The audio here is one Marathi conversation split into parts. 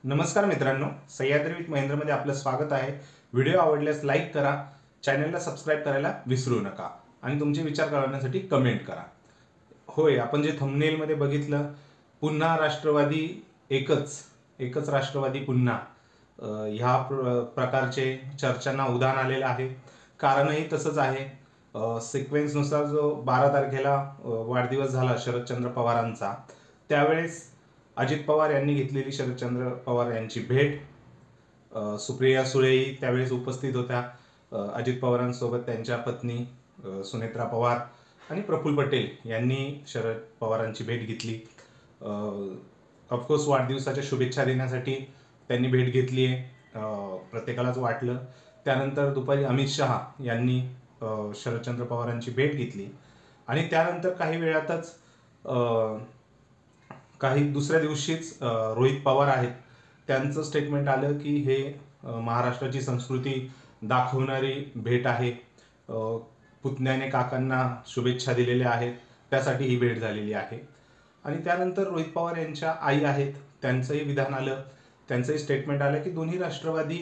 नमस्कार मित्रांनो, सह्याद्री विथ महेंद्रमध्ये आपलं स्वागत आहे। व्हिडिओ आवडल्यास लाईक करा, चॅनलला सबस्क्राईब करायला विसरू नका आणि तुमचे विचार कळवण्यासाठी कमेंट करा। होय, आपण जे थंबनेलमध्ये बघितलं, पुन्हा राष्ट्रवादी एकच राष्ट्रवादी पुन्हा ह्या प्रकारचे चर्चांना उधाण आलेलं आहे। कारणही तसंच आहे। सिक्वेन्सनुसार जो 12 तारखेला वाढदिवस झाला शरदचंद्र पवारांचा, त्यावेळेस अजित पवार यांनी घेतलेली शरदचंद्र पवार यांची भेट, सुप्रिया सुळेही त्यावेळेस उपस्थित होत्या। अजित पवारांसोबत त्यांच्या पत्नी सुनेत्रा पवार आणि प्रफुल्ल पटेल यांनी शरद पवारांची भेट घेतली। ऑफकोर्स वाढदिवसाच्या शुभेच्छा देण्यासाठी त्यांनी भेट घेतली आहे, प्रत्येकालाच वाटलं। त्यानंतर दुपारी अमित शहा यांनी शरदचंद्र पवारांची भेट घेतली आणि त्यानंतर काही वेळातच दुसऱ्या दिवशीच रोहित पवार आहेत, त्यांचं स्टेटमेंट आलं की हे महाराष्ट्राची संस्कृती दाखवणारी भेट आहे। पुतण्याने काकांना शुभेच्छा दिलेल्या आहेत, त्यासाठी ही भेट झालेली आहे। आणि त्यानंतर रोहित पवार यांच्या आई आहेत, त्यांचंही विधान आलं, त्यांचंही स्टेटमेंट आलं की दोन्ही राष्ट्रवादी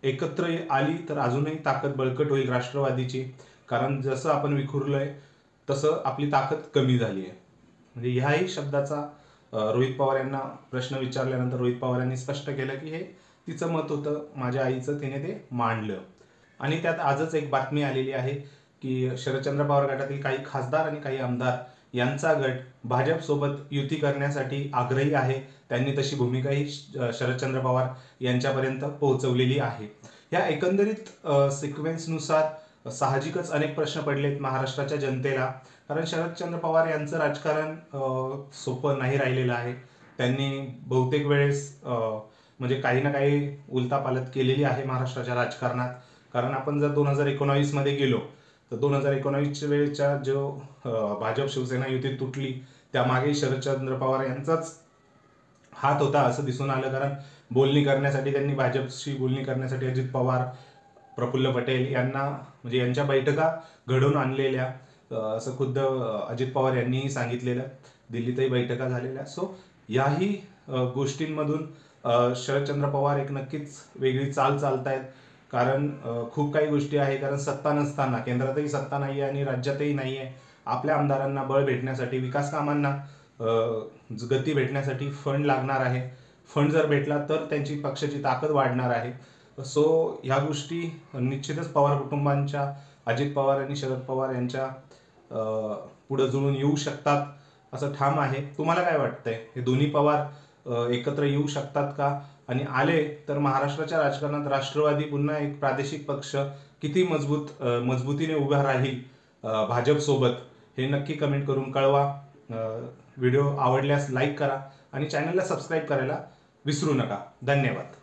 एकत्र आली तर अजूनही ताकद बळकट होईल राष्ट्रवादीची, कारण जसं आपण विखुरलोय तसं आपली ताकद कमी झाली आहे। म्हणजे ह्याही शब्दाचा रोहित पवार यांना प्रश्न विचारल्यानंतर रोहित पवार यांनी स्पष्ट केलं की हे तिचं मत होतं, माझ्या आईचं, तिने ते मांडलं। आणि त्यात आजच एक बातमी आलेली आहे की शरदचंद्र पवार गटातील काही खासदार आणि काही आमदार यांचा गट भाजपसोबत युती करण्यासाठी आग्रही आहे। त्यांनी तशी भूमिकाही शरदचंद्र पवार यांच्यापर्यंत पोहोचवलेली आहे। या एकंदरीत सिक्वेन्सनुसार साहजिकच अनेक प्रश्न पडलेत महाराष्ट्राच्या जनतेला, कारण शरदचंद्र पवार यांचं राजकारण सोपं नाही राहिलेलं आहे। त्यांनी बहुतेक वेळेस म्हणजे काही ना काही उलथापालथ केलेली आहे महाराष्ट्राच्या राजकारणात। कारण आपण जर 2019 मध्ये गेलो तर 2019 वेळेच्या जो भाजप शिवसेना युती तुटली, त्यामागे शरदचंद्र पवार यांचाच हात होता असं दिसून आलं। कारण बोलणी करण्यासाठी त्यांनी भाजपशी बोलणी करण्यासाठी अजित पवार, प्रफुल्ल पटेल यांना म्हणजे यांच्या बैठका घडवून आणलेल्या, असं खुद्द अजित पवार यांनीही सांगितलेलं। दिल्लीतही बैठका झालेल्या। सो याही गोष्टींमधून शरदचंद्र पवार एक नक्कीच वेगळी चाल चालतायत, कारण खूप काही गोष्टी आहे। कारण सत्ता नसताना, केंद्रातही सत्ता नाही आहे आणि राज्यातही नाही आहे, आपल्या आमदारांना बळ भेटण्यासाठी, विकास कामांना गती भेटण्यासाठी फंड लागणार आहे। फंड जर भेटला तर त्यांची पक्षाची ताकद वाढणार आहे। सो ह्या गोष्टी निश्चितच पवार कुटुंबांच्या, अजित पवार आणि शरद पवार यांच्या पुढे जुळून येऊ शकतात असं ठाम आहे। तुम्हाला काय वाटतंय, हे दोन्ही पवार एकत्र येऊ शकतात का? आणि आले तर महाराष्ट्राच्या राजकारणात राष्ट्रवादी पुन्हा एक प्रादेशिक पक्ष किती मजबूतीने उभा राहील भाजपसोबत, हे नक्की कमेंट करून कळवा। व्हिडिओ आवडल्यास लाईक करा आणि चॅनलला सबस्क्राईब करायला विसरू नका। धन्यवाद।